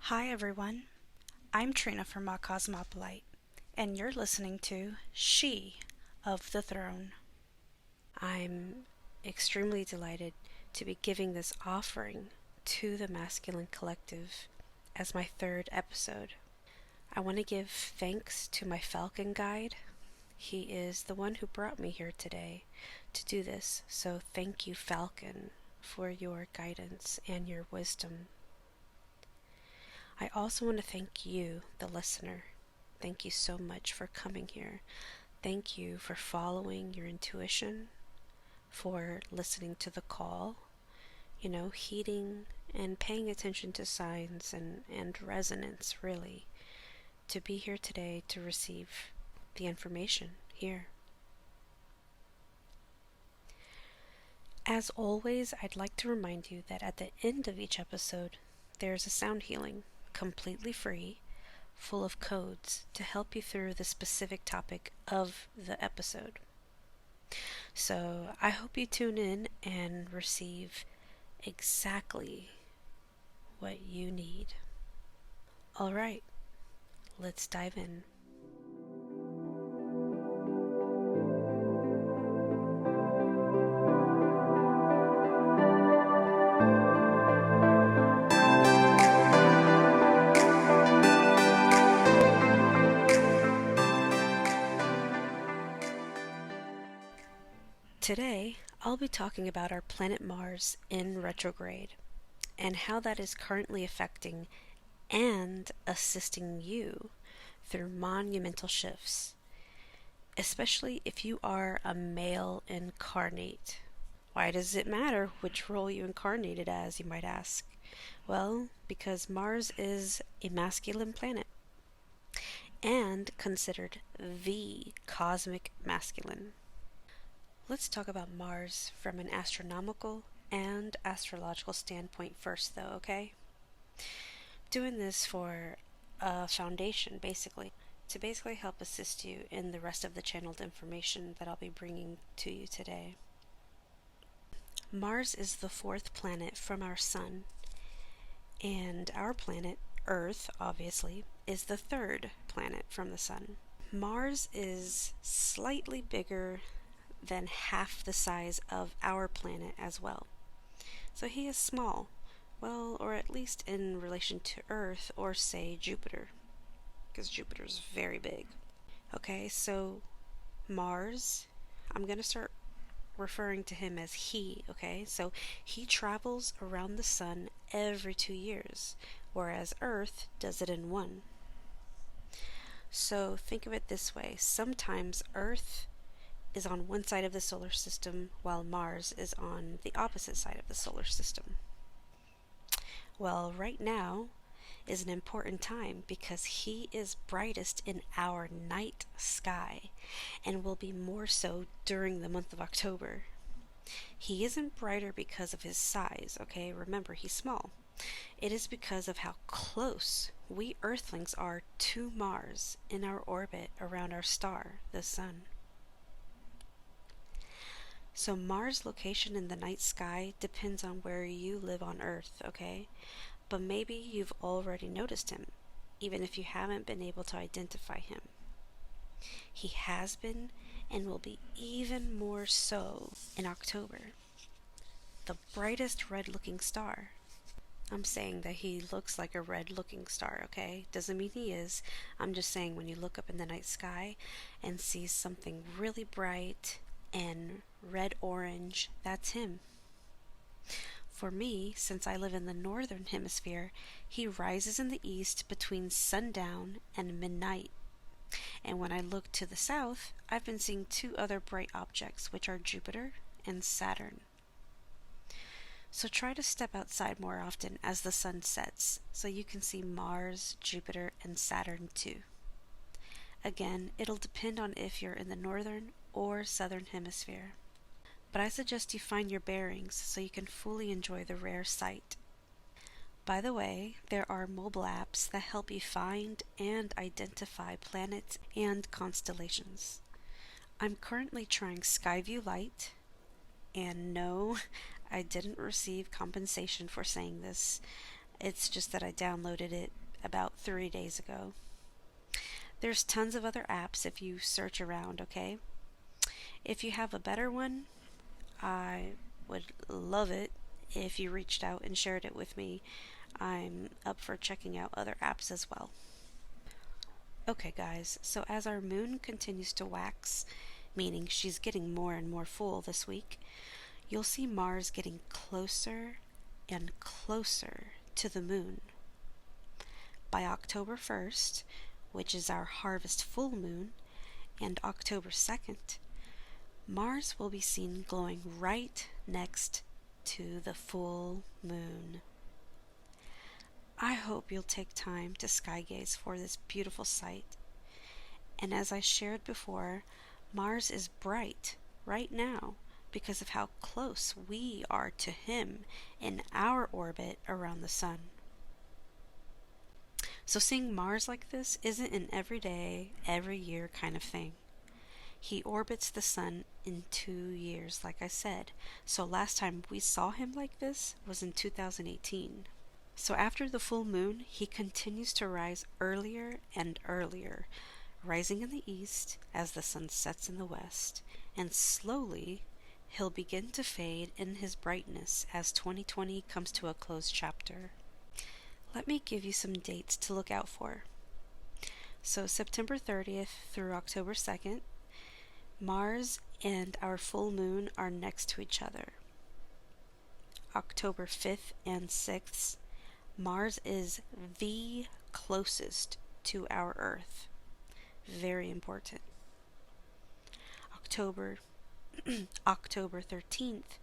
Hi everyone, I'm Trina from akosmopolite, and you're listening to She of the Throne. I'm extremely delighted to be giving this offering to the Masculine Collective as my third episode. I want to give thanks to my Falcon guide. He is the one who brought me here today to do this, so thank you, Falcon, for your guidance and your wisdom. I also want to thank you, the listener. Thank you so much for coming here. Thank you for following your intuition, for listening to the call, heeding and paying attention to signs and resonance, really, to be here today to receive the information here. As always, I'd like to remind you that at the end of each episode, there's a sound healing, completely free, full of codes to help you through the specific topic of the episode. So I hope you tune in and receive exactly what you need. All right, let's dive in. Today, I'll be talking about our planet Mars in retrograde and how that is currently affecting and assisting you through monumental shifts, especially if you are a male incarnate. Why does it matter which role you incarnated as, you might ask? Well, because Mars is a masculine planet and considered the cosmic masculine. Let's talk about Mars from an astronomical and astrological standpoint first, though, okay? Doing this for a foundation, to help assist you in the rest of the channeled information that I'll be bringing to you today. Mars is the fourth planet from our Sun, and our planet, Earth, obviously, is the third planet from the Sun. Mars is slightly bigger than half the size of our planet as well. So he is small, well, or at least in relation to Earth or say Jupiter, because Jupiter is very big. Okay, so Mars, I'm going to start referring to him as he, okay? So he travels around the sun every 2 years, whereas Earth does it in 1. So think of it this way. Sometimes Earth is on one side of the solar system while Mars is on the opposite side of the solar system. Well, right now is an important time because he is brightest in our night sky and will be more so during the month of October. He isn't brighter because of his size, okay? Remember, he's small. It is because of how close we Earthlings are to Mars in our orbit around our star, the Sun. So Mars' location in the night sky depends on where you live on Earth, okay? But maybe you've already noticed him, even if you haven't been able to identify him. He has been and will be even more so in October. The brightest red-looking star. I'm saying that he looks like a red-looking star, okay? Doesn't mean he is. I'm just saying when you look up in the night sky and see something really bright and red-orange, that's him. For me, since I live in the northern hemisphere, he rises in the east between sundown and midnight. And when I look to the south, I've been seeing 2 other bright objects, which are Jupiter and Saturn. So try to step outside more often as the sun sets, so you can see Mars, Jupiter, and Saturn too. Again, it'll depend on if you're in the northern or southern hemisphere. But I suggest you find your bearings so you can fully enjoy the rare sight. By the way, there are mobile apps that help you find and identify planets and constellations. I'm currently trying Skyview Lite, and no, I didn't receive compensation for saying this, It's just that I downloaded it about 3 days ago. There's tons of other apps if you search around, okay? If you have a better one, I would love it if you reached out and shared it with me. I'm up for checking out other apps as well. Okay guys, so as our moon continues to wax, meaning she's getting more and more full this week, you'll see Mars getting closer and closer to the moon. By October 1st, which is our harvest full moon, and October 2nd, Mars will be seen glowing right next to the full moon. I hope you'll take time to sky gaze for this beautiful sight. And as I shared before, Mars is bright right now because of how close we are to him in our orbit around the sun. So seeing Mars like this isn't an everyday, every year kind of thing. He orbits the sun in 2 years, like I said. So last time we saw him like this was in 2018. So after the full moon, he continues to rise earlier and earlier, rising in the east as the sun sets in the west, and slowly he'll begin to fade in his brightness as 2020 comes to a closed chapter. Let me give you some dates to look out for. So September 30th through October 2nd, Mars and our full moon are next to each other. October 5th and 6th, Mars is the closest to our Earth. Very important. October 13th,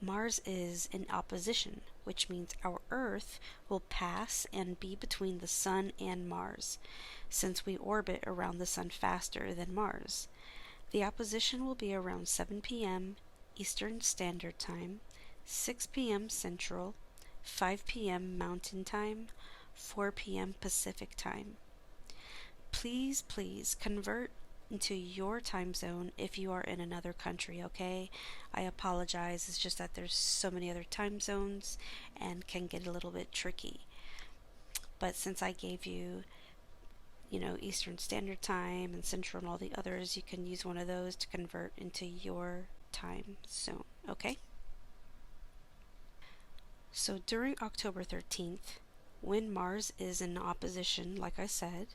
Mars is in opposition, which means our Earth will pass and be between the Sun and Mars, since we orbit around the Sun faster than Mars. The opposition will be around 7 p.m. Eastern Standard Time, 6 p.m. Central, 5 p.m. Mountain Time, 4 p.m. Pacific Time. Please convert into your time zone if you are in another country, okay? I apologize, it's just that there's so many other time zones and can get a little bit tricky. But since I gave you, Eastern Standard Time and Central and all the others, you can use one of those to convert into your time zone, okay? So during October 13th, when Mars is in opposition, like I said,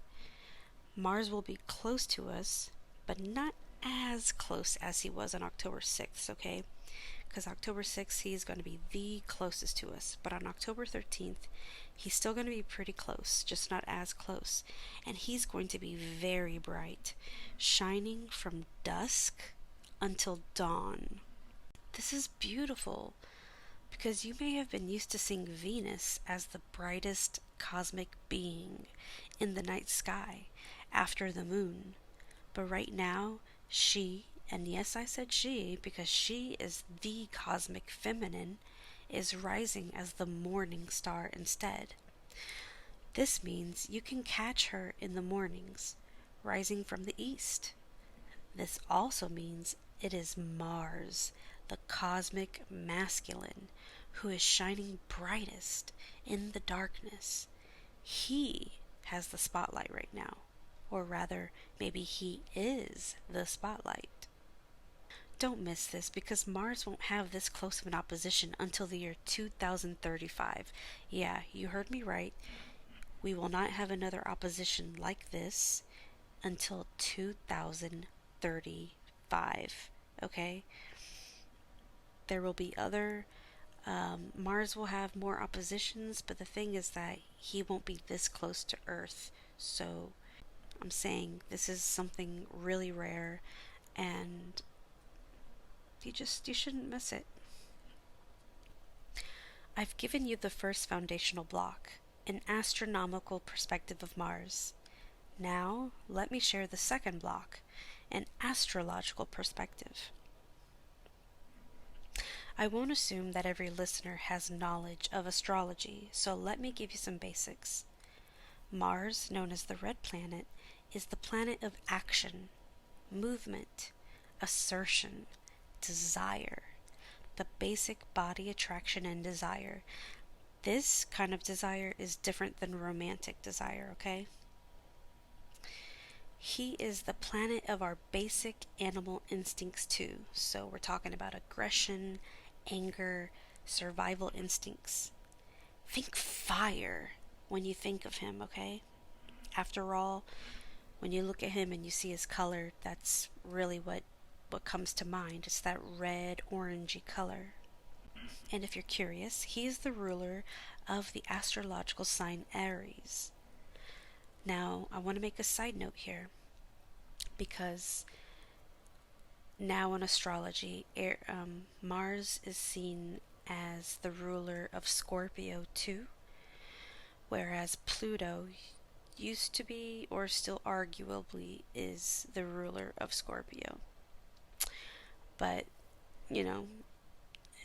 Mars will be close to us, but not as close as he was on October 6th, okay? Because October 6th, he's going to be the closest to us. But on October 13th, he's still going to be pretty close, just not as close. And he's going to be very bright, shining from dusk until dawn. This is beautiful, because you may have been used to seeing Venus as the brightest cosmic being in the night sky after the moon. But right now, she, and yes, I said she because she is the cosmic feminine, is rising as the morning star instead. This means you can catch her in the mornings, rising from the east. This also means it is Mars, the cosmic masculine, who is shining brightest in the darkness. He has the spotlight right now. Or rather, maybe he is the spotlight. Don't miss this, because Mars won't have this close of an opposition until the year 2035. Yeah, you heard me right. We will not have another opposition like this until 2035. Okay? There will be other... Mars will have more oppositions, but the thing is that he won't be this close to Earth. So I'm saying this is something really rare, and you shouldn't miss it. I've given you the first foundational block, an astronomical perspective of Mars. Now, let me share the second block, an astrological perspective. I won't assume that every listener has knowledge of astrology, so let me give you some basics. Mars, known as the red planet, is the planet of action, movement, assertion, desire, the basic body attraction and desire. This kind of desire is different than romantic desire, okay? He is the planet of our basic animal instincts too. So we're talking about aggression, anger, survival instincts. Think fire when you think of him, okay? After all, when you look at him and you see his color, that's really what comes to mind. It's that red, orangey color. And if you're curious, he is the ruler of the astrological sign Aries. Now, I want to make a side note here, because now in astrology, Mars is seen as the ruler of Scorpio too, whereas Pluto used to be, or still arguably is, the ruler of Scorpio. But, you know,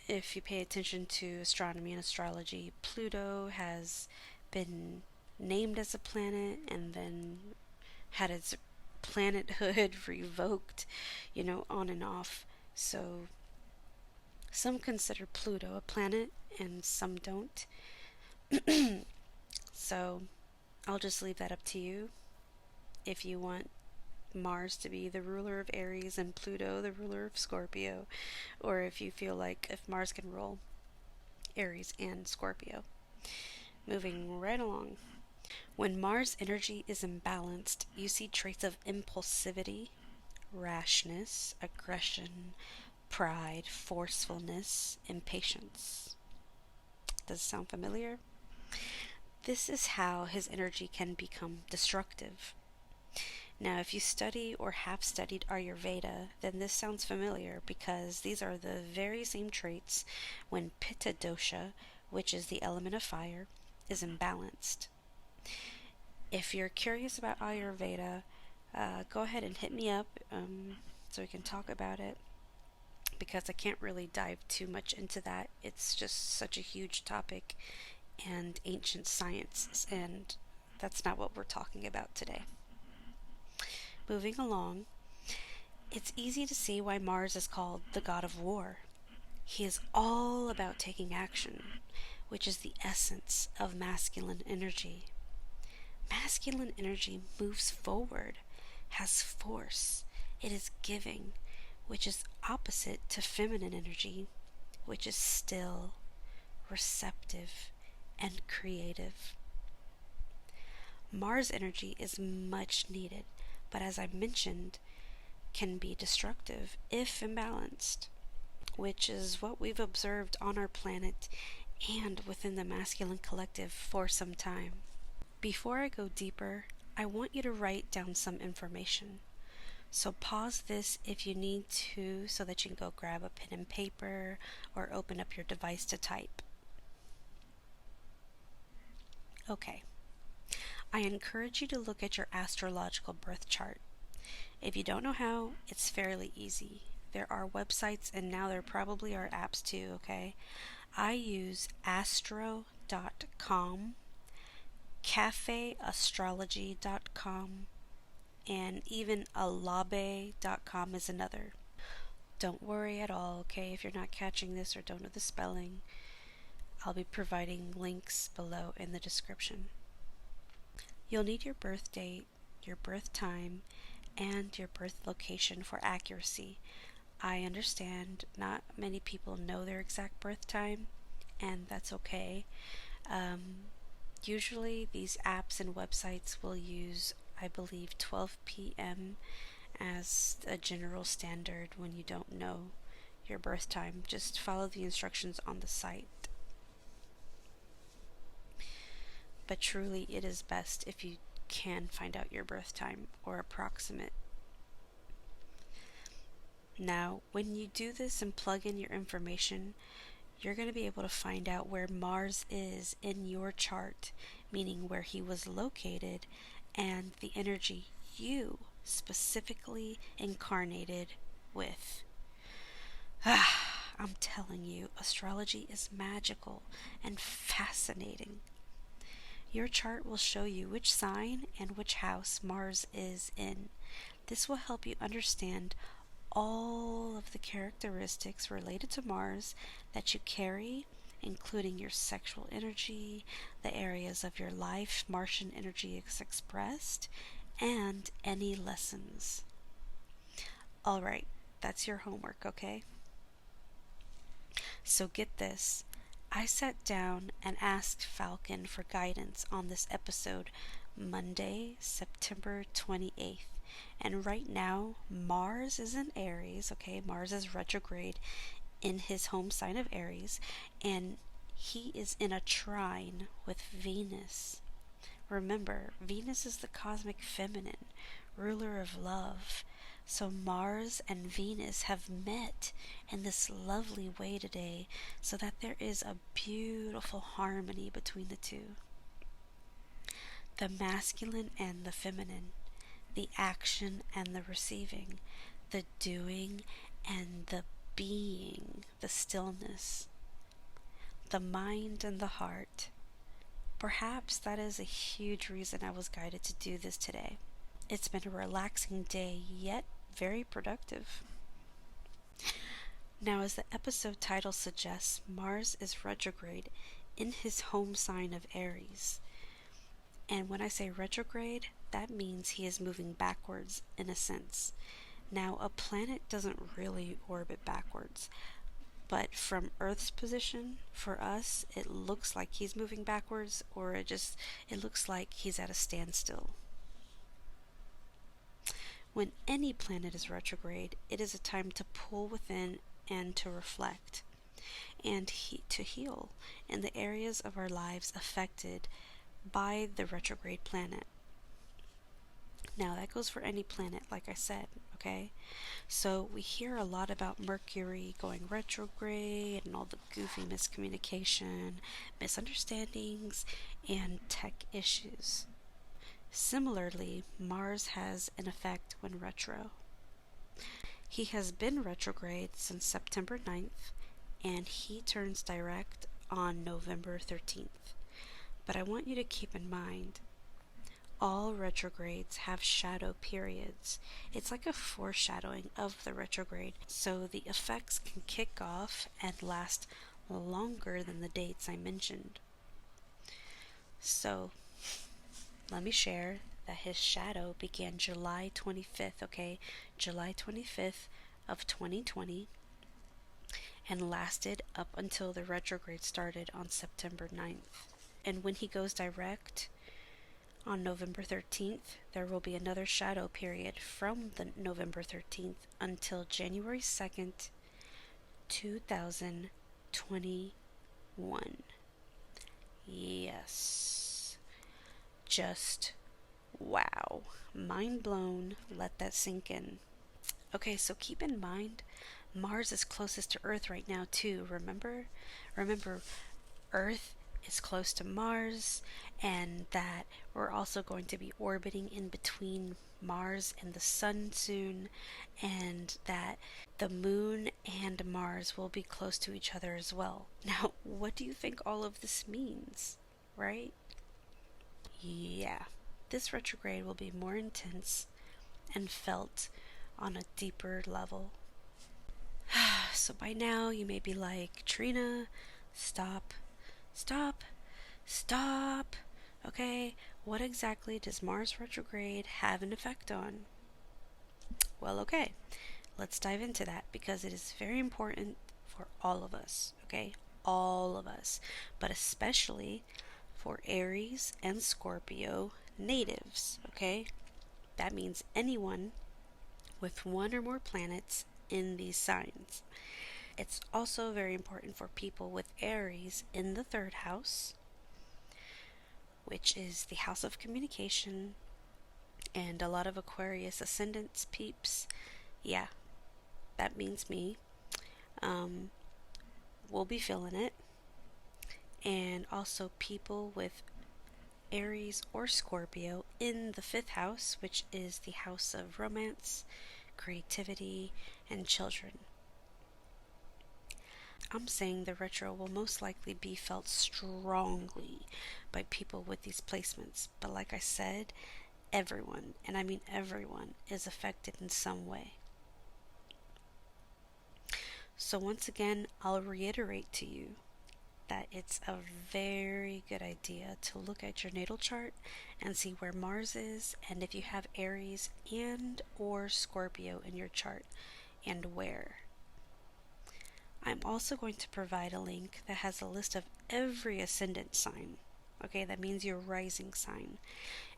if you pay attention to astronomy and astrology, Pluto has been named as a planet and then had its planethood revoked, on and off. So some consider Pluto a planet and some don't. So I'll just leave that up to you. If you want Mars to be the ruler of Aries and Pluto the ruler of Scorpio, or if you feel like if Mars can rule Aries and Scorpio. Moving right along. When Mars energy is imbalanced, you see traits of impulsivity, rashness, aggression, pride, forcefulness, impatience. Does it sound familiar? This is how his energy can become destructive. Now, if you study or have studied Ayurveda, then this sounds familiar, because these are the very same traits when Pitta dosha, which is the element of fire, is imbalanced. If you're curious about Ayurveda, go ahead and hit me up so we can talk about it, because I can't really dive too much into that. It's just such a huge topic and ancient science, and that's not what we're talking about today. Moving along, it's easy to see why Mars is called the god of war. He is all about taking action, which is the essence of masculine energy. Masculine energy moves forward, has force, it is giving, which is opposite to feminine energy, which is still, receptive, and creative. Mars energy is much needed, but as I mentioned, can be destructive if imbalanced, which is what we've observed on our planet and within the masculine collective for some time. Before I go deeper, I want you to write down some information. So pause this if you need to, so that you can go grab a pen and paper or open up your device to type. Okay. I encourage you to look at your astrological birth chart. If you don't know how, it's fairly easy. There are websites, and now there probably are apps too, okay? I use astro.com, cafeastrology.com, and even alabe.com is another. Don't worry at all, okay, if you're not catching this or don't know the spelling. I'll be providing links below in the description. You'll need your birth date, your birth time, and your birth location for accuracy. I understand not many people know their exact birth time, and that's okay. Usually these apps and websites will use, I believe, 12 p.m. as a general standard when you don't know your birth time. Just follow the instructions on the site. But truly, it is best if you can find out your birth time or approximate. Now, when you do this and plug in your information, you're going to be able to find out where Mars is in your chart, meaning where he was located and the energy you specifically incarnated with. I'm telling you, astrology is magical and fascinating. Your chart will show you which sign and which house Mars is in. This will help you understand all of the characteristics related to Mars that you carry including your sexual energy, the areas of your life Martian energy is expressed, and any lessons. Alright, that's your homework, okay? So get this. I sat down and asked Falcon for guidance on this episode Monday, September 28th. And right now, Mars is in Aries, okay? Mars is retrograde in his home sign of Aries, and he is in a trine with Venus. Remember, Venus is the cosmic feminine, ruler of love. So Mars and Venus have met in this lovely way today, so that there is a beautiful harmony between the two. The masculine and the feminine, the action and the receiving, the doing and the being, the stillness, the mind and the heart. Perhaps that is a huge reason I was guided to do this today. It's been a relaxing day, yet very productive. Now, as the episode title suggests, Mars is retrograde in his home sign of Aries. And when I say retrograde, that means he is moving backwards in a sense. Now, a planet doesn't really orbit backwards, but from Earth's position, for us, it looks like he's moving backwards, or it looks like he's at a standstill. When any planet is retrograde, it is a time to pull within and to reflect, and to heal in the areas of our lives affected by the retrograde planet. Now, that goes for any planet, like I said, okay? So we hear a lot about Mercury going retrograde and all the goofy miscommunication, misunderstandings, and tech issues. Similarly, Mars has an effect when retro. He has been retrograde since September 9th, and he turns direct on November 13th. But I want you to keep in mind, all retrogrades have shadow periods. It's like a foreshadowing of the retrograde, so the effects can kick off and last longer than the dates I mentioned. So, let me share that his shadow began July 25th, okay? July 25th of 2020, and lasted up until the retrograde started on September 9th. And when he goes direct on November 13th, there will be another shadow period from the November 13th until January 2nd, 2021. Yes. Just wow. Mind blown. Let that sink in. Okay, so keep in mind, Mars is closest to Earth right now too, remember? Remember, Earth is close to Mars, and that we're also going to be orbiting in between Mars and the Sun soon, and that the Moon and Mars will be close to each other as well. Now, what do you think all of this means, right? Yeah, this retrograde will be more intense and felt on a deeper level. So by now you may be like, Trina, stop, okay, what exactly does Mars retrograde have an effect on? Well, okay, let's dive into that, because it is very important for all of us, okay, all of us, but especially for Aries and Scorpio natives, okay? That means anyone with one or more planets in these signs. It's also very important for people with Aries in the 3rd house, which is the house of communication, and a lot of Aquarius ascendants peeps. Yeah, that means me. We'll be feeling it. And also people with Aries or Scorpio in the 5th house, which is the house of romance, creativity, and children. I'm saying the retro will most likely be felt strongly by people with these placements, but like I said, everyone, and I mean everyone, is affected in some way. So once again, I'll reiterate to you that it's a very good idea to look at your natal chart and see where Mars is, and if you have Aries and or Scorpio in your chart, and where. I'm also going to provide a link that has a list of every ascendant sign. Okay, that means your rising sign,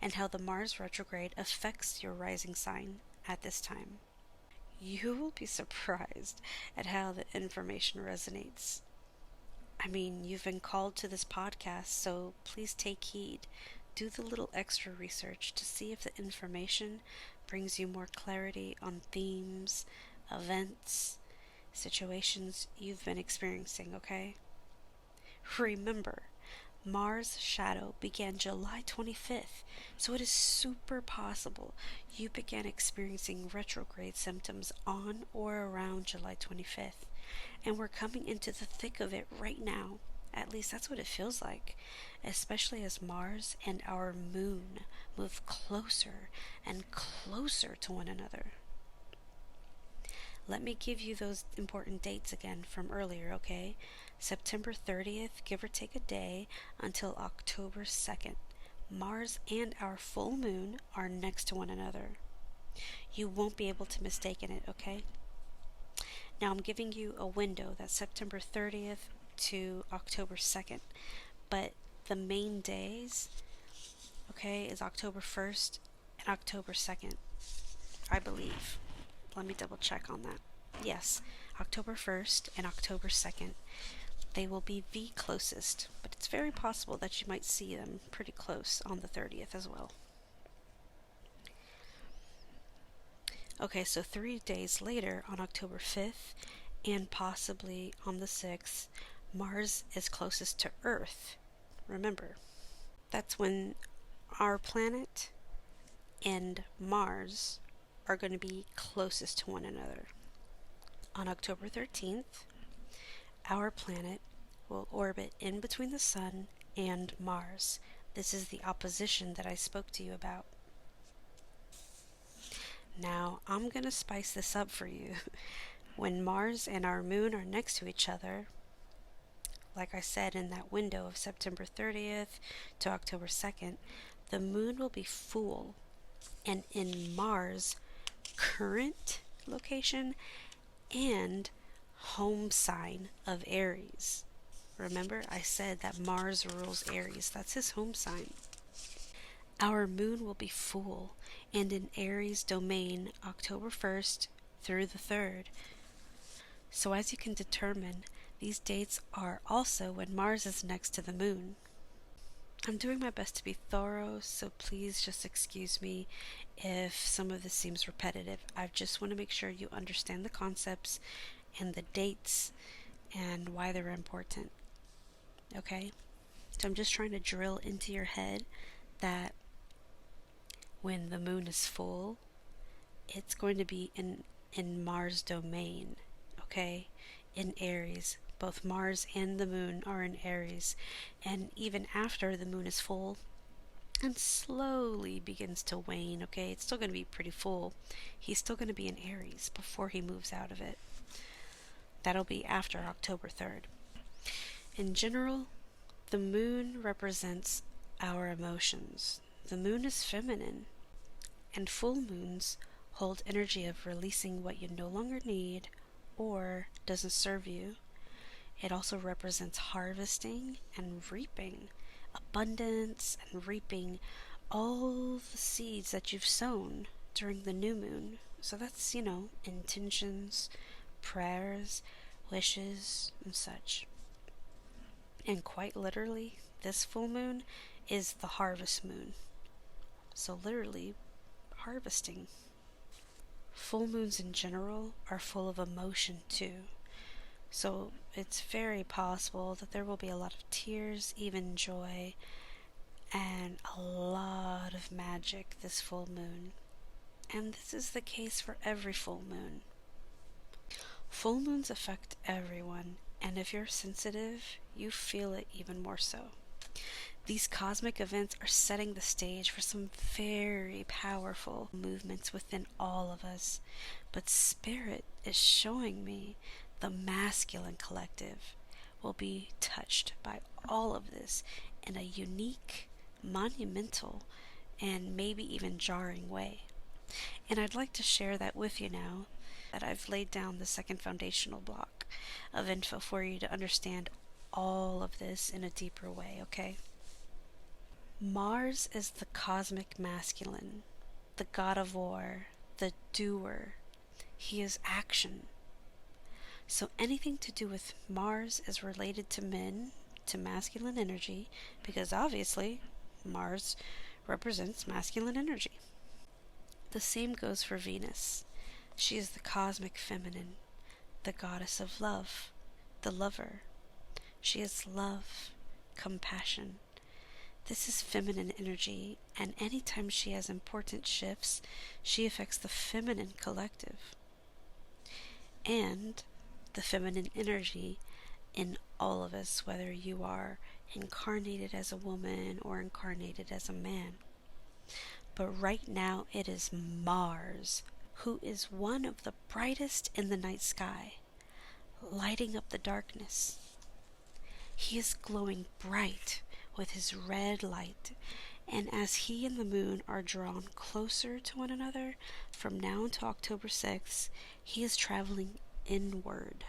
and how the Mars retrograde affects your rising sign at this time. You will be surprised at how the information resonates. I mean, you've been called to this podcast, so please take heed. Do the little extra research to see if the information brings you more clarity on themes, events, situations you've been experiencing, okay? Remember, Mars shadow began July 25th, so it is super possible you began experiencing retrograde symptoms on or around July 25th, and we're coming into the thick of it right now. At least that's what it feels like, especially as Mars and our moon move closer and closer to one another. Let me give you those important dates again from earlier, okay? September 30th, give or take a day, until October 2nd. Mars and our full moon are next to one another. You won't be able to mistake it, okay? Now I'm giving you a window that's September 30th to October 2nd, but the main days, okay, is October 1st and October 2nd, I believe. Let me double check on that. Yes, October 1st and October 2nd. They will be the closest, but it's very possible that you might see them pretty close on the 30th as well. Okay, so 3 days later, on October 5th, and possibly on the 6th, Mars is closest to Earth. Remember, that's when our planet and Mars are going to be closest to one another. On October 13th, our planet will orbit in between the Sun and Mars. This is the opposition that I spoke to you about. Now, I'm going to spice this up for you. When Mars and our moon are next to each other, like I said, in that window of September 30th to October 2nd, the moon will be full, and in Mars' current location and home sign of Aries. Remember, I said that Mars rules Aries. That's his home sign. Our moon will be full and in Aries domain October 1st through the 3rd. So as you can determine, these dates are also when Mars is next to the moon. I'm doing my best to be thorough, so please just excuse me if some of this seems repetitive. I just want to make sure you understand the concepts and the dates and why they're important. Okay? So I'm just trying to drill into your head that when the moon is full, it's going to be in Mars domain, okay? In Aries. Both Mars and the moon are in Aries. And even after the moon is full and slowly begins to wane, okay? It's still going to be pretty full. He's still going to be in Aries before he moves out of it. That'll be after October 3rd. In general, the moon represents our emotions. The moon is feminine, and full moons hold energy of releasing what you no longer need or doesn't serve you. It also represents harvesting and reaping, abundance and reaping all the seeds that you've sown during the new moon. So that's, intentions, prayers, wishes, and such. And quite literally, this full moon is the harvest moon. So literally, harvesting. Full moons in general are full of emotion too. So it's very possible that there will be a lot of tears, even joy, and a lot of magic this full moon. And this is the case for every full moon. Full moons affect everyone, and if you're sensitive, you feel it even more so. These cosmic events are setting the stage for some very powerful movements within all of us, but Spirit is showing me the masculine collective will be touched by all of this in a unique, monumental, and maybe even jarring way. And I'd like to share that with you now that I've laid down the second foundational block of info for you to understand all of this in a deeper way, okay? Mars is the cosmic masculine, the god of war, the doer. He is action. So anything to do with Mars is related to men, to masculine energy, because obviously Mars represents masculine energy. The same goes for Venus. She is the cosmic feminine, the goddess of love, the lover. She is love, compassion. This is feminine energy, and anytime she has important shifts, she affects the feminine collective. And the feminine energy in all of us, whether you are incarnated as a woman or incarnated as a man. But right now it is Mars, who is one of the brightest in the night sky, lighting up the darkness. He is glowing bright with his red light, and as he and the moon are drawn closer to one another from now until October 6th, he is traveling inward,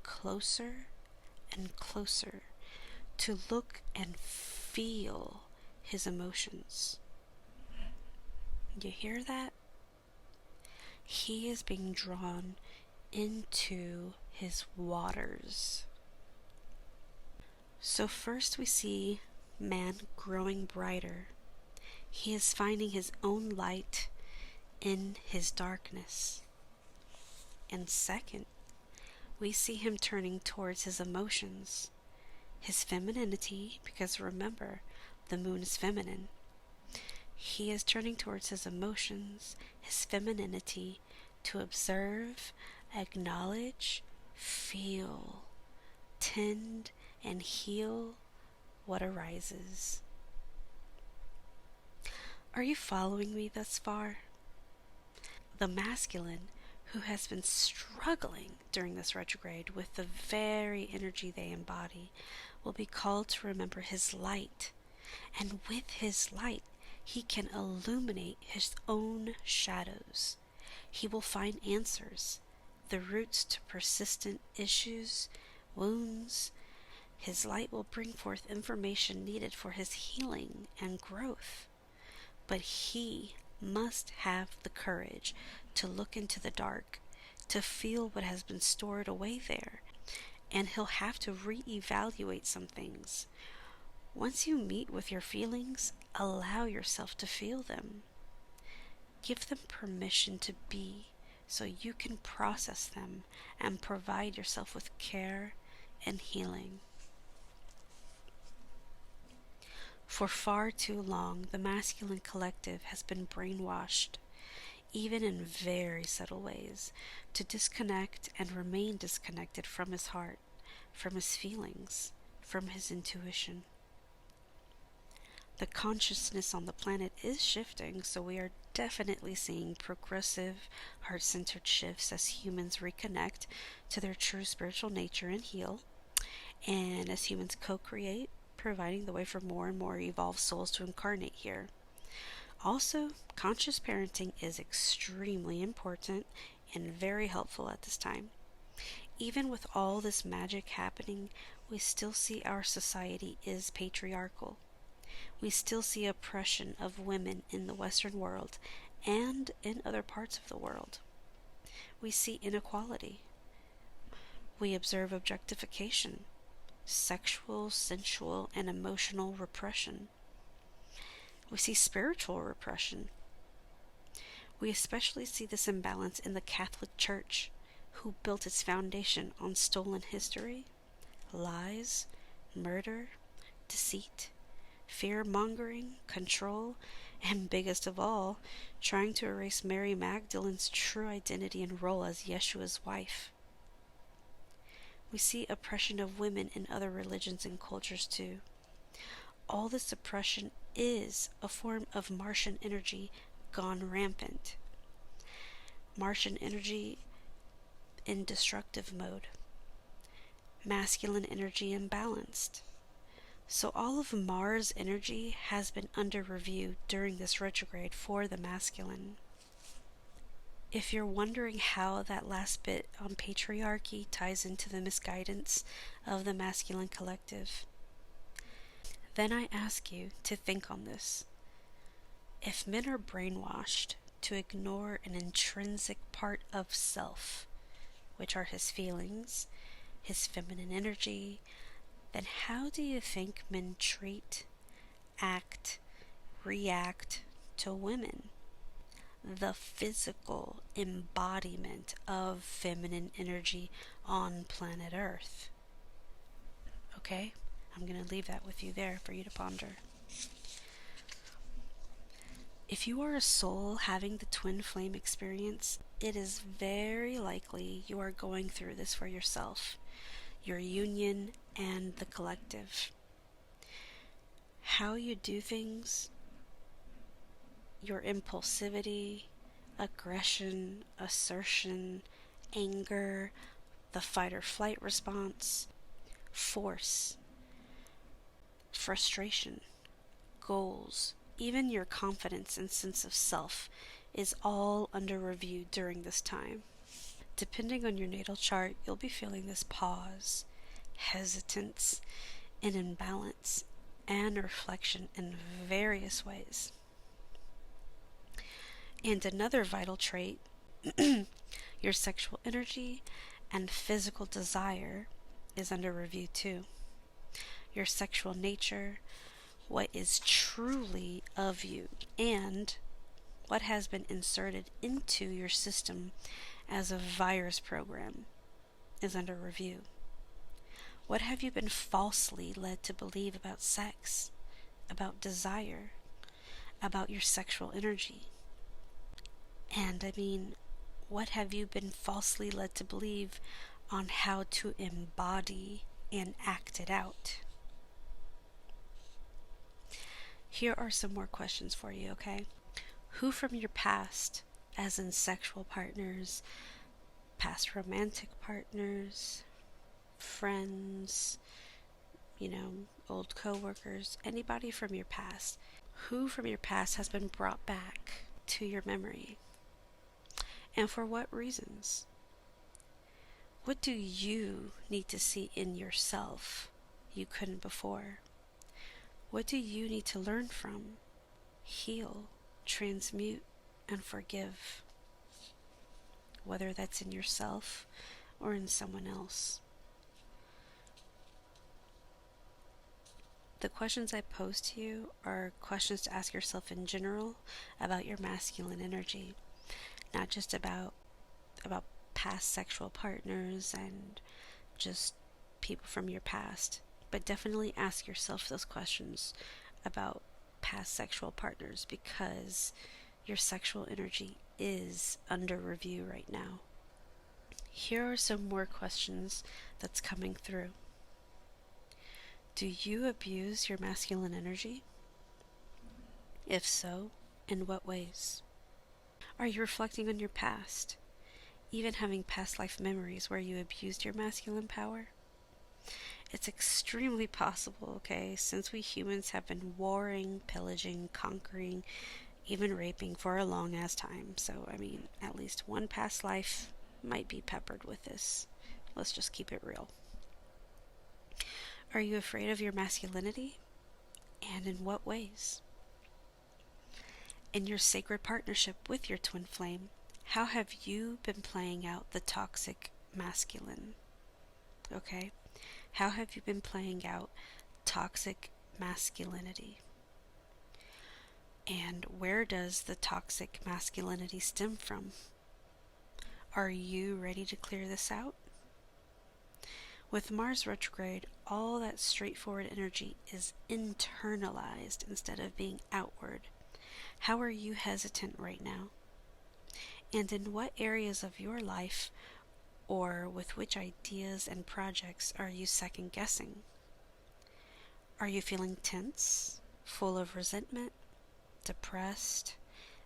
closer and closer, to look and feel his emotions. You hear that? He is being drawn into his waters. So first we see man growing brighter. He is finding his own light in his darkness. And second, we see him turning towards his emotions, his femininity, because remember, the moon is feminine. He is turning towards his emotions, his femininity, to observe, acknowledge, feel, tend, and heal what arises. Are you following me thus far? The masculine, who has been struggling during this retrograde with the very energy they embody, will be called to remember his light. And with his light, he can illuminate his own shadows. He will find answers, the roots to persistent issues, wounds. His light will bring forth information needed for his healing and growth. But he must have the courage to look into the dark, to feel what has been stored away there, and he'll have to reevaluate some things. Once you meet with your feelings, allow yourself to feel them. Give them permission to be, so you can process them and provide yourself with care and healing. For far too long, the masculine collective has been brainwashed, even in very subtle ways, to disconnect and remain disconnected from his heart, from his feelings, from his intuition. The consciousness on the planet is shifting, so we are definitely seeing progressive, heart-centered shifts as humans reconnect to their true spiritual nature and heal, and as humans co-create, providing the way for more and more evolved souls to incarnate here. Also, conscious parenting is extremely important and very helpful at this time. Even with all this magic happening, we still see our society is patriarchal. We still see oppression of women in the Western world and in other parts of the world. We see inequality. We observe objectification, sexual, sensual, and emotional repression. We see spiritual repression. We especially see this imbalance in the Catholic Church, who built its foundation on stolen history, lies, murder, deceit, fear-mongering, control, and biggest of all, trying to erase Mary Magdalene's true identity and role as Yeshua's wife. We see oppression of women in other religions and cultures too. All this oppression is a form of Martian energy gone rampant. Martian energy in destructive mode. masculine energy imbalanced. So all of Mars energy has been under review during this retrograde for the masculine. If you're wondering how that last bit on patriarchy ties into the misguidance of the masculine collective, then I ask you to think on this. If men are brainwashed to ignore an intrinsic part of self, which are his feelings, his feminine energy, then how do you think men treat, act, react to women? The physical embodiment of feminine energy on planet Earth. Okay? I'm going to leave that with you there for you to ponder. If you are a soul having the twin flame experience, it is very likely you are going through this for yourself, your union, and the collective. How you do things, your impulsivity, aggression, assertion, anger, the fight or flight response, force, frustration, goals, even your confidence and sense of self is all under review during this time. Depending on your natal chart, you'll be feeling this pause, hesitance, and imbalance, and reflection in various ways. And another vital trait, your sexual energy and physical desire is under review too. Your sexual nature, what is truly of you, and what has been inserted into your system as a virus program is under review. What have you been falsely led to believe about sex, about desire, about your sexual energy? And what have you been falsely led to believe on how to embody and act it out? Here are some more questions for you, okay? Who from your past, as in sexual partners, past romantic partners, friends, old co-workers, anybody from your past, who from your past has been brought back to your memory? And for what reasons? What do you need to see in yourself you couldn't before? What do you need to learn from, heal, transmute, and forgive? Whether that's in yourself or in someone else. The questions I pose to you are questions to ask yourself in general about your masculine energy, not just about past sexual partners and just people from your past, but definitely ask yourself those questions about past sexual partners because your sexual energy is under review right now. Here are some more questions that's coming through. Do you abuse your masculine energy? If so, in what ways? Are you reflecting on your past, even having past life memories where you abused your masculine power? It's extremely possible, okay, since we humans have been warring, pillaging, conquering, even raping for a long ass time. So, at least one past life might be peppered with this. Let's just keep it real. Are you afraid of your masculinity? And in what ways? In your sacred partnership with your twin flame, how have you been playing out the toxic masculine? Okay? How have you been playing out toxic masculinity? And where does the toxic masculinity stem from? Are you ready to clear this out? With Mars retrograde, all that straightforward energy is internalized instead of being outward. How are you hesitant right now? And in what areas of your life or with which ideas and projects are you second guessing? Are you feeling tense, full of resentment, depressed,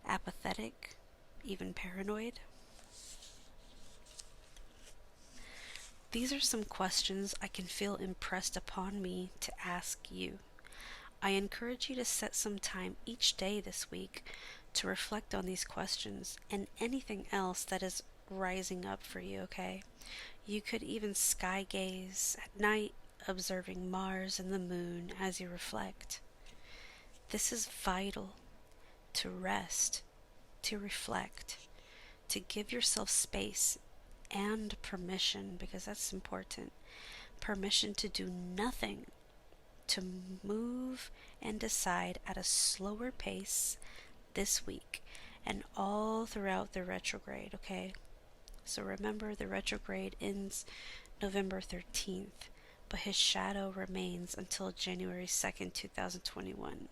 apathetic, even paranoid? These are some questions I can feel impressed upon me to ask you. I encourage you to set some time each day this week to reflect on these questions and anything else that is rising up for you, okay? You could even sky gaze at night, observing Mars and the moon as you reflect. This is vital to rest, to reflect, to give yourself space and permission, because that's important. Permission to do nothing, to move and decide at a slower pace this week and all throughout the retrograde, okay? So remember, the retrograde ends November 13th, but his shadow remains until January 2nd, 2021.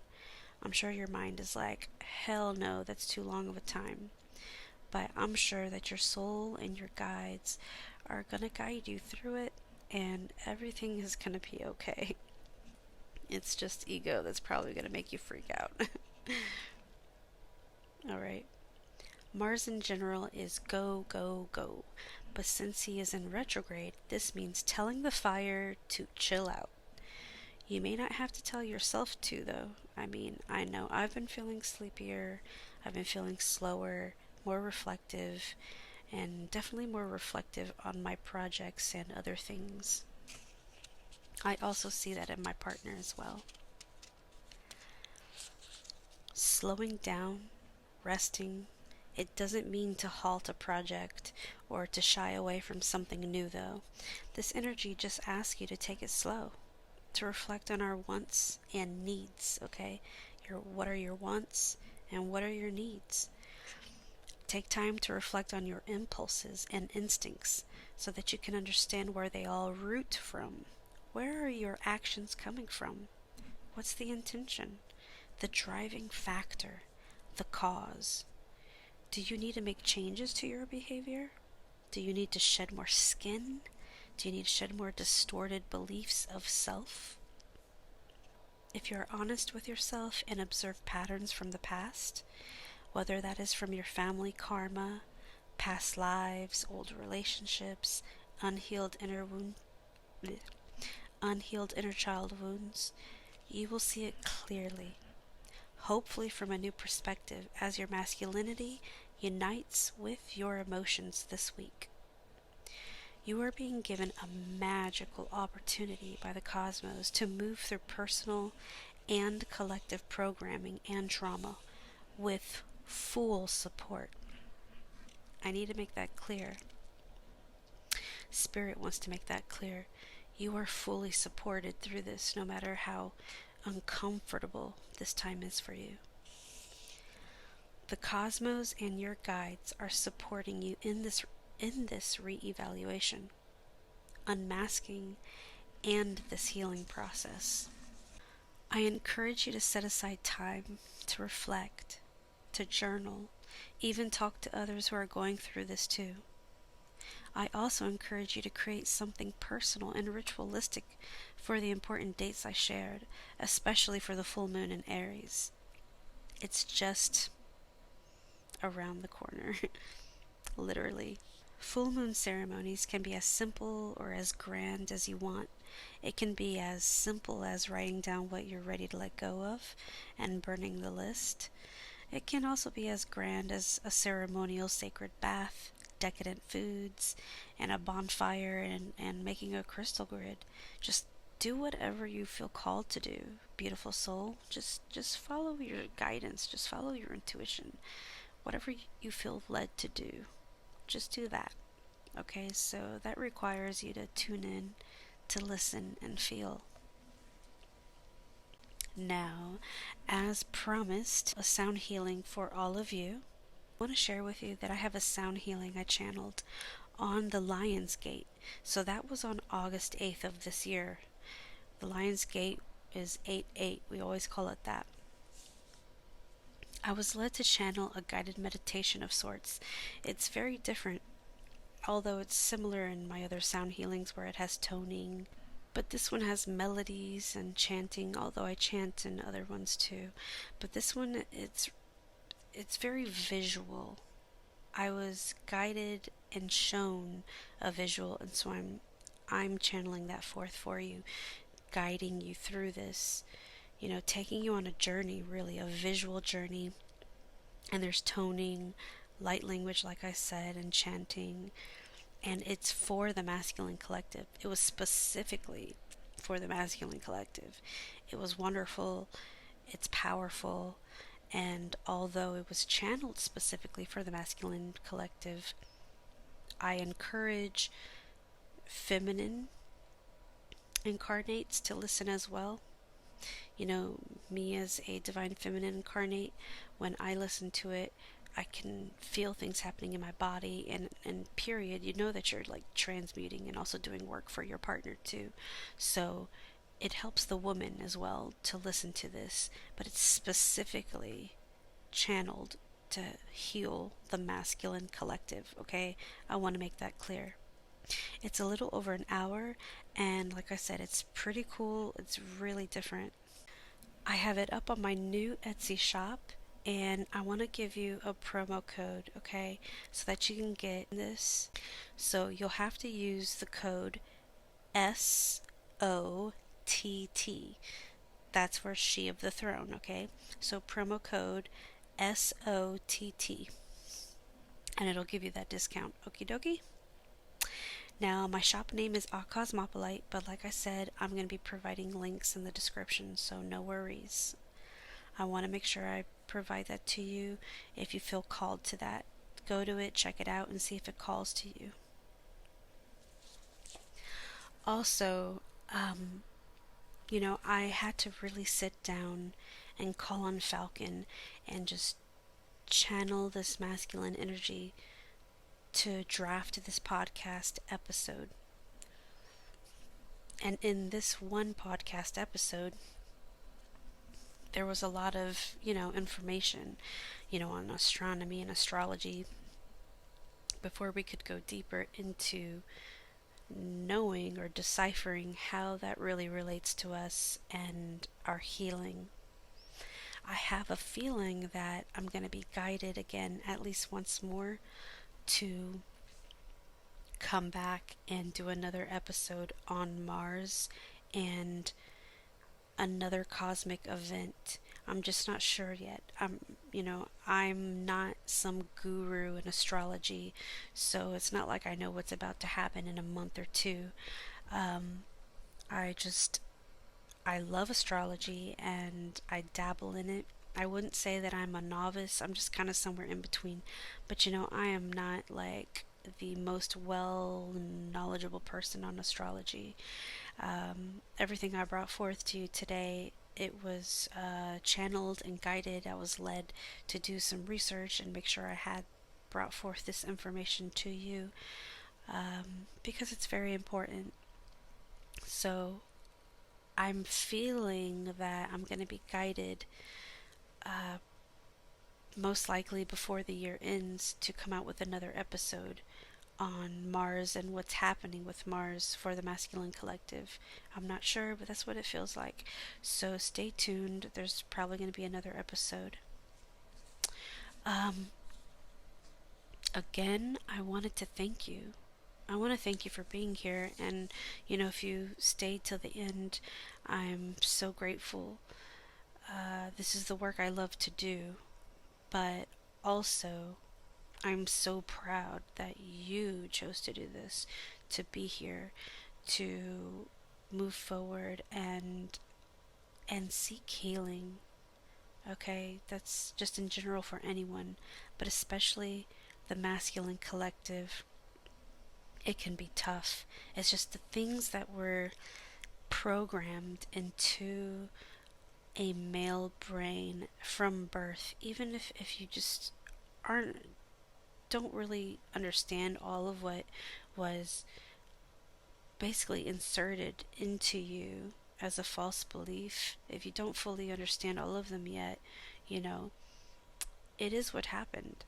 I'm sure your mind is like, hell no, that's too long of a time. But I'm sure that your soul and your guides are going to guide you through it, and everything is going to be okay. It's just ego that's probably going to make you freak out. Alright. Mars in general is go, go, go. But since he is in retrograde, this means telling the fire to chill out. You may not have to tell yourself to, though. I mean, I know I've been feeling sleepier, I've been feeling slower, more reflective, and definitely more reflective on my projects and other things. I also see that in my partner as well. Slowing down, resting, it doesn't mean to halt a project or to shy away from something new, though. This energy just asks you to take it slow, to reflect on our wants and needs, okay? What are your wants and what are your needs? Take time to reflect on your impulses and instincts so that you can understand where they all root from. Where are your actions coming from? What's the intention? The driving factor, the cause. Do you need to make changes to your behavior? Do you need to shed more skin? Do you need to shed more distorted beliefs of self? If you're honest with yourself and observe patterns from the past, whether that is from your family karma, past lives, old relationships, unhealed inner child wounds, you will see it clearly, hopefully from a new perspective, as your masculinity unites with your emotions this week. You are being given a magical opportunity by the cosmos to move through personal and collective programming and trauma with full support. I need to make that clear. Spirit wants to make that clear. You are fully supported through this, no matter how uncomfortable this time is for you. The cosmos and your guides are supporting you in this re-evaluation, unmasking, and this healing process. I encourage you to set aside time to reflect, to journal, even talk to others who are going through this too. I also encourage you to create something personal and ritualistic for the important dates I shared, especially for the full moon in Aries. It's just around the corner, literally. Full moon ceremonies can be as simple or as grand as you want. It can be as simple as writing down what you're ready to let go of and burning the list. It can also be as grand as a ceremonial sacred bath, decadent foods, and a bonfire, and making a crystal grid. Just do whatever you feel called to do, beautiful soul. Just follow your guidance. Just follow your intuition. Whatever you feel led to do, just do that. Okay, so that requires you to tune in, to listen and feel. Now, as promised, a sound healing for all of you. I want to share with you that I have a sound healing I channeled on the Lion's Gate. So that was on August 8th of this year. The Lion's Gate is 8/8. We always call it that. I was led to channel a guided meditation of sorts. It's very different, although it's similar in my other sound healings where it has toning. But this one has melodies and chanting, although I chant in other ones too. But this one, it's very visual. I was guided and shown a visual, and so I'm channeling that forth for you, guiding you through this, taking you on a journey, really, a visual journey. And there's toning, light language, like I said, and chanting. And it's for the masculine collective. It was specifically for the masculine collective. It was wonderful. It's powerful. And although it was channeled specifically for the masculine collective, I encourage feminine incarnates to listen as well. Me as a divine feminine incarnate, when I listen to it, I can feel things happening in my body, and period, that you're like transmuting and also doing work for your partner too. So it helps the woman as well to listen to this, but it's specifically channeled to heal the masculine collective, okay? I want to make that clear. It's a little over an hour, and like I said, it's pretty cool. It's really different. I have it up on my new Etsy shop, and I want to give you a promo code, okay, so that you can get this. So you'll have to use the code SOTT. That's for She of the Throne, okay? So promo code SOTT, and it'll give you that discount. Okie dokie? Now, my shop name is akosmopolite, but like I said, I'm going to be providing links in the description, so no worries. I want to make sure I provide that to you if you feel called to that. Go to it, check it out, and see if it calls to you. Also, I had to really sit down and call on Falcon and just channel this masculine energy to draft this podcast episode. And in this one podcast episode, there was a lot of, information, on astronomy and astrology before we could go deeper into knowing or deciphering how that really relates to us and our healing. I have a feeling that I'm going to be guided again, at least once more, to come back and do another episode on Mars and another cosmic event. I'm just not sure yet. I'm not some guru in astrology, so it's not like I know what's about to happen in a month or two. I love astrology and I dabble in it. I wouldn't say that I'm a novice. I'm just kind of somewhere in between. But I am not like the most knowledgeable person on astrology. Everything I brought forth to you today, it was channeled and guided. I was led to do some research and make sure I had brought forth this information to you, because it's very important. So I'm feeling that I'm going to be guided, most likely before the year ends, to come out with another episode on Mars and what's happening with Mars for the masculine collective. I'm not sure, but that's what it feels like. So stay tuned. There's probably going to be another episode. Again, I wanted to thank you. I want to thank you for being here, and if you stayed till the end, I'm so grateful. This is the work I love to do, but also I'm so proud that you chose to do this, to be here, to move forward and seek healing. Okay, that's just in general for anyone, but especially the masculine collective. It can be tough. It's just the things that were programmed into a male brain from birth, even if you just don't really understand all of what was basically inserted into you as a false belief, if you don't fully understand all of them yet, it is what happened.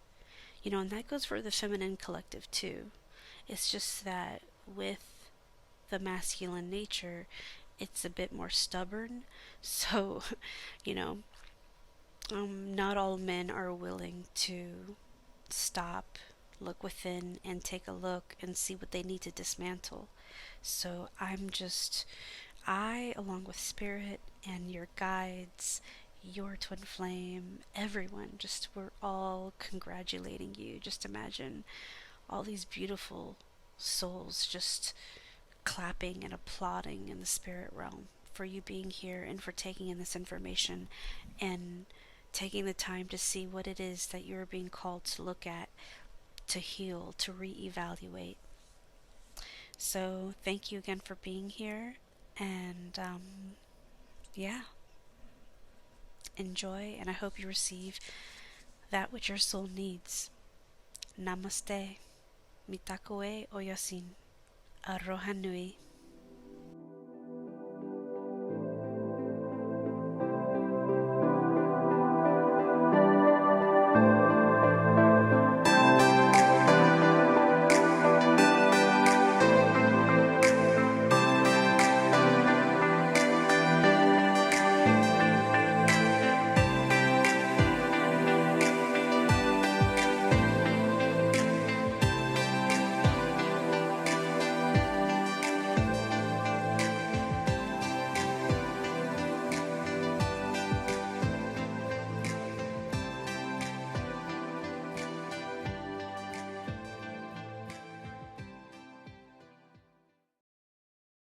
And that goes for the feminine collective too. It's just that with the masculine nature, it's a bit more stubborn. So, not all men are willing to stop look within and take a look and see what they need to dismantle. So I, along with Spirit and your guides, your twin flame, everyone, we're all congratulating you. Just imagine all these beautiful souls just clapping and applauding in the spirit realm for you being here and for taking in this information and taking the time to see what it is that you're being called to look at, to heal, to reevaluate. So thank you again for being here, and yeah, enjoy, and I hope you receive that which your soul needs. Namaste. Mitakoe Oyasin. Aloha Nui.